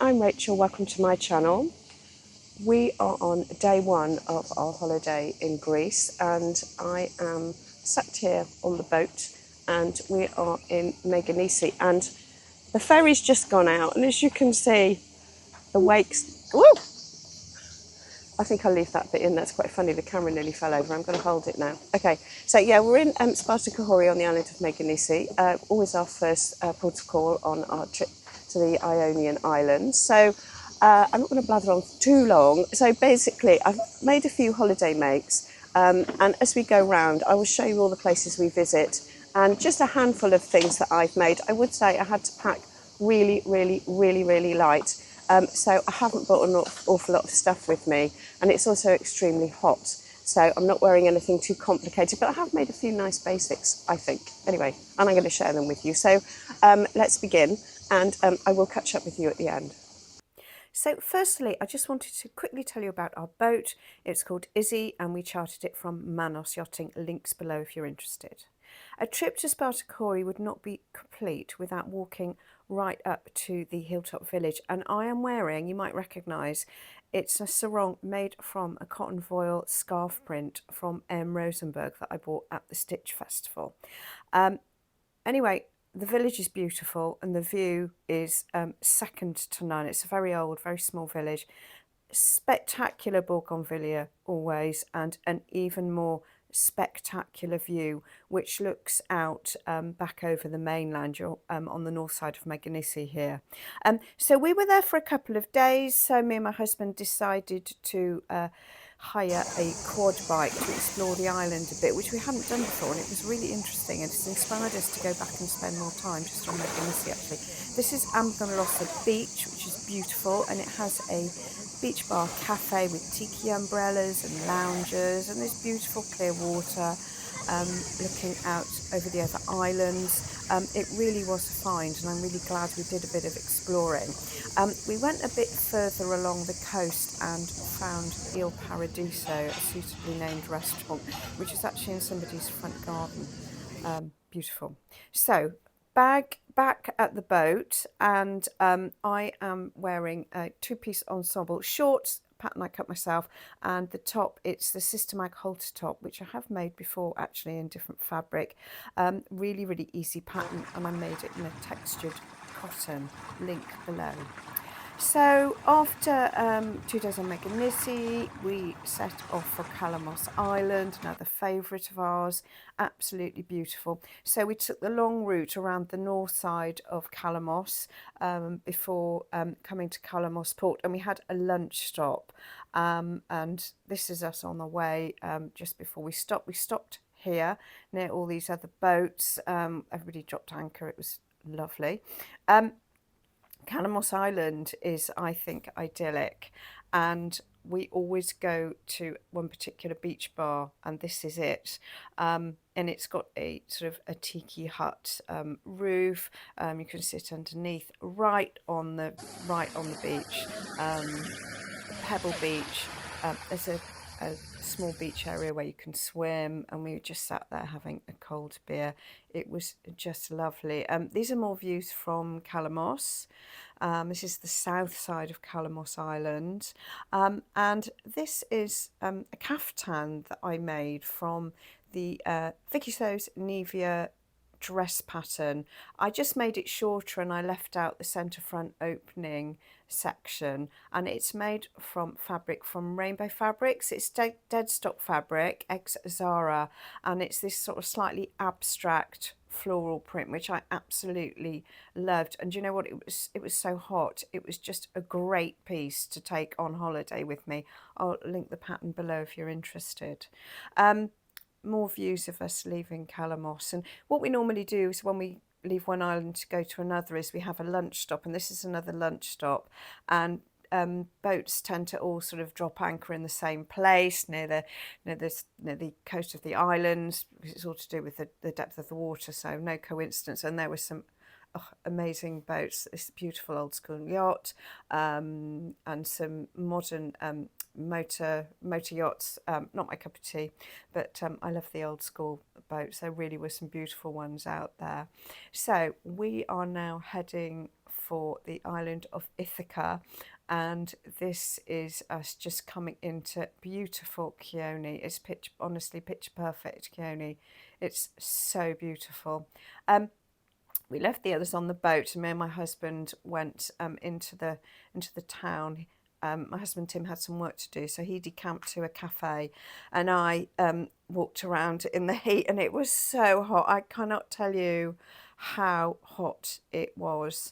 I'm Rachel, welcome to my channel. We are on day one of our holiday in Greece and I am sat here on the boat and we are in Meganisi and the ferry's just gone out and as you can see the wakes, woo! I think I'll leave that bit in, that's quite funny, the camera nearly fell over, I'm going to hold it now. Okay, so yeah, we're in Spartakahori on the island of Meganisi, always our first port of call on our trip to the Ionian Islands. So I'm not going to blather on too long. So basically, I've made a few holiday makes, and as we go round, I will show you all the places we visit and just a handful of things that I've made. I would say I had to pack really light. So I haven't brought an awful lot of stuff with me, and it's also extremely hot. So I'm not wearing anything too complicated, but I have made a few nice basics, I think. Anyway, and I'm going to share them with you. So let's begin, and I will catch up with you at the end. So firstly, I just wanted to quickly tell you about our boat. It's called Izzy, and we chartered it from Manos Yachting. Links below if you're interested. A trip to Spartakahori would not be complete without walking right up to the hilltop village, and I am wearing, you might recognise, it's a sarong made from a cotton voile scarf print from Rosenberg that I bought at the Stitch Festival. Anyway, the village is beautiful and the view is second to none. It's a very old, very small village. Spectacular bougainvillea always, and an even more spectacular view which looks out back over the mainland. You're on the north side of Meganisi here. So we were there for a couple of days, so me and my husband decided to hire a quad bike to explore the island a bit, which we hadn't done before, and it was really interesting and it's inspired us to go back and spend more time just on Meganisi actually. This is Amganosa Beach, which is beautiful, and it has a beach bar cafe with tiki umbrellas and lounges, and there's beautiful clear water looking out over the other islands. It really was a find, and I'm really glad we did a bit of exploring. We went a bit further along the coast and found Il Paradiso, a suitably named restaurant, which is actually in somebody's front garden. Beautiful. So back at the boat, and I am wearing a two-piece ensemble, shorts, pattern I cut myself, and the top, it's the Sistermag halter top, which I have made before actually in different fabric. Really easy pattern, and I made it in a textured cotton. Link below. So after 2 days on Meganisi, we set off for Kalamos Island, another favourite of ours, absolutely beautiful. So we took the long route around the north side of Kalamos before coming to Kalamos port, and we had a lunch stop. And this is us on the way just before we stopped. We stopped here near all these other boats. Everybody dropped anchor, it was lovely. Kalamos Island is, I think, idyllic, and we always go to one particular beach bar, and this is it. And it's got a sort of a tiki hut roof. You can sit underneath, right on the beach, Pebble Beach. There's a small beach area where you can swim, and we just sat there having a cold beer. It was just lovely. These are more views from Kalamos. This is the south side of Kalamos Island, and this is a kaftan that I made from the Vikisews Nevia dress pattern. I just made it shorter and I left out the centre front opening section, and it's made from fabric from Rainbow Fabrics. It's dead stock fabric, ex Zara, and it's this sort of slightly abstract floral print which I absolutely loved. And you know what, it was so hot, it was just a great piece to take on holiday with me. I'll link the pattern below if you're interested. More views of us leaving Kalamos, and what we normally do is when we leave one island to go to another is we have a lunch stop, and this is another lunch stop, and boats tend to all sort of drop anchor in the same place near the coast of the islands, because it's all to do with the depth of the water, so no coincidence. And there were some amazing boats, this beautiful old school yacht, and some modern motor yachts. Not my cup of tea, but I love the old school boats. There really were some beautiful ones out there. So we are now heading for the island of Ithaca, and this is us just coming into beautiful Kioni. It's honestly picture perfect Kioni. It's so beautiful. We left the others on the boat, and me and my husband went into the town. My husband Tim had some work to do, so he decamped to a cafe, and I walked around in the heat, and it was so hot. I cannot tell you how hot it was.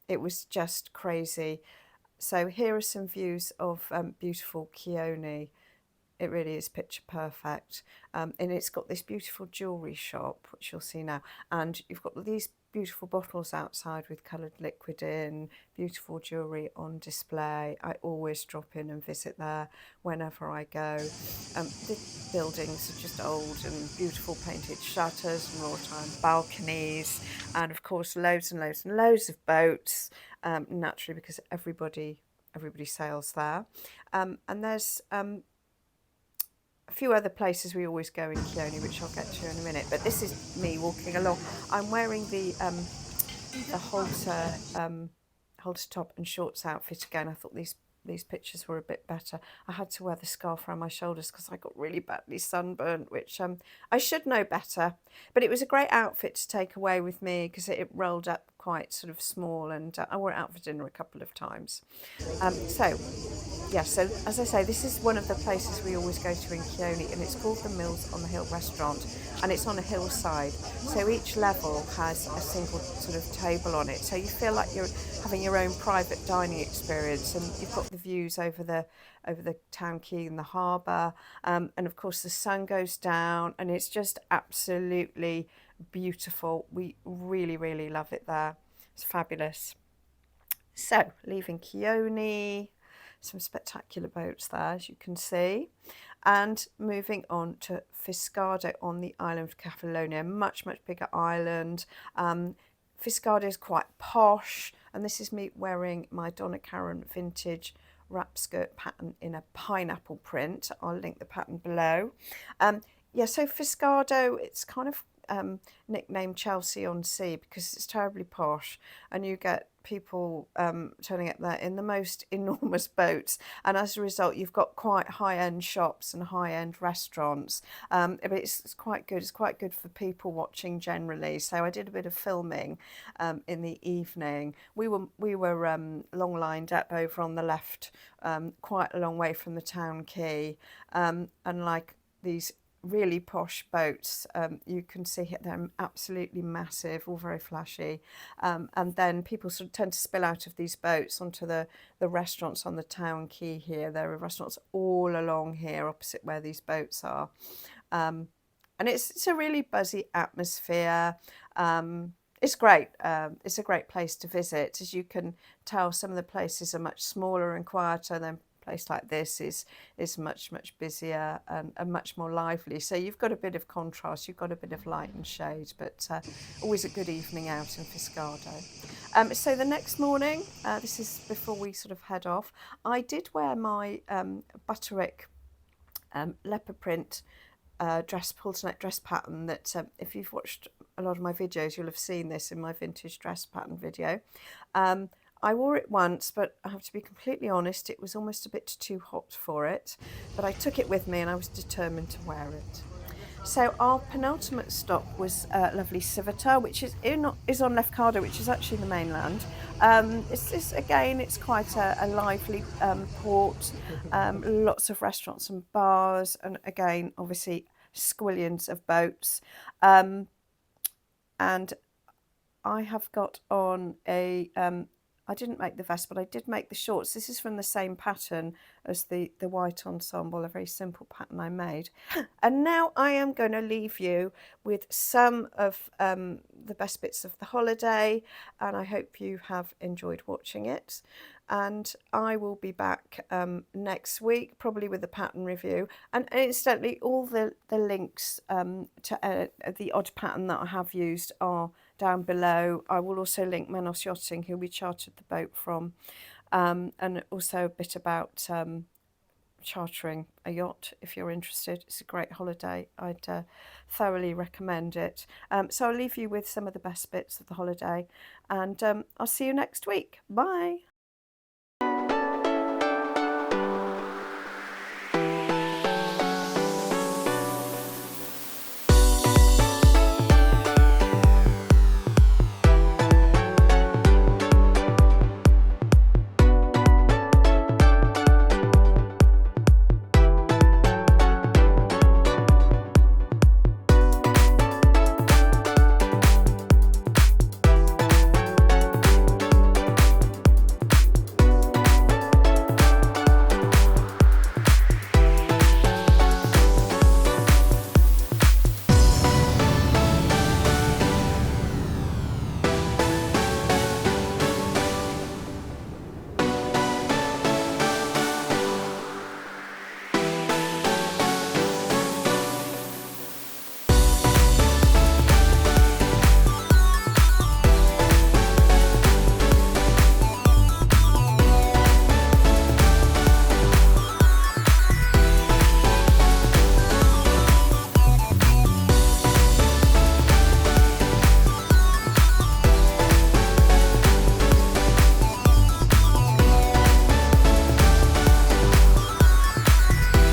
It was just crazy. So here are some views of beautiful Kioni. It really is picture perfect. And it's got this beautiful jewellery shop, which you'll see now. And you've got these beautiful bottles outside with coloured liquid in, beautiful jewellery on display. I always drop in and visit there whenever I go. The buildings are just old and beautiful painted shutters and wrought iron balconies. And of course, loads and loads and loads of boats, naturally, because everybody sails there. And there's a few other places we always go in Kioni, which I'll get to in a minute. But this is me walking along. I'm wearing the halter top and shorts outfit again. I thought these pictures were a bit better. I had to wear the scarf around my shoulders because I got really badly sunburnt, which I should know better. But it was a great outfit to take away with me because it rolled up quite sort of small, and I wore it out for dinner a couple of times. So as I say, this is one of the places we always go to in Kioni, and it's called the Mills on the Hill restaurant, and it's on a hillside. So each level has a single sort of table on it, so you feel like you're having your own private dining experience, and you've got the views over the town quay and the harbour, and of course the sun goes down, and it's just absolutely beautiful. We really, really love it there. It's fabulous. So leaving Kioni, some spectacular boats there, as you can see, and moving on to Fiskardo on the island of Kefalonia, much bigger island. Fiskardo is quite posh, and this is me wearing my Donna Karan vintage wrap skirt pattern in a pineapple print. I'll link the pattern below. So Fiskardo, it's kind of nicknamed Chelsea on Sea because it's terribly posh, and you get people turning up there in the most enormous boats, and as a result you've got quite high-end shops and high-end restaurants, but it's quite good. It's quite good for people watching generally. So I did a bit of filming in the evening. We were long lined up over on the left, quite a long way from the town quay, and like these really posh boats, you can see they're absolutely massive, all very flashy, and then people sort of tend to spill out of these boats onto the restaurants on the town quay here. There are restaurants all along here opposite where these boats are, and it's a really buzzy atmosphere. It's great. It's a great place to visit. As you can tell, some of the places are much smaller and quieter than place like this is much busier and much more lively. So you've got a bit of contrast, you've got a bit of light and shade, but always a good evening out in Fiskardo. So the next morning, this is before we sort of head off, I did wear my butterick leopard print halter neck dress pattern that if you've watched a lot of my videos, you'll have seen this in my vintage dress pattern video. I wore it once, but I have to be completely honest, it was almost a bit too hot for it. But I took it with me and I was determined to wear it. So our penultimate stop was lovely Sivota, which is on Lefkardo, which is actually the mainland. It's quite a lively port, lots of restaurants and bars, and again, obviously, squillions of boats. And I have got on a I didn't make the vest, but I did make the shorts. This is from the same pattern as the white ensemble, a very simple pattern I made. And now I am going to leave you with some of the best bits of the holiday, and I hope you have enjoyed watching it. And I will be back next week, probably with a pattern review. And incidentally, all the links to the odd pattern that I have used are down below. I will also link Manos Yachting, who we chartered the boat from, and also a bit about chartering a yacht if you're interested. It's a great holiday. I'd thoroughly recommend it. So I'll leave you with some of the best bits of the holiday, and I'll see you next week. Bye.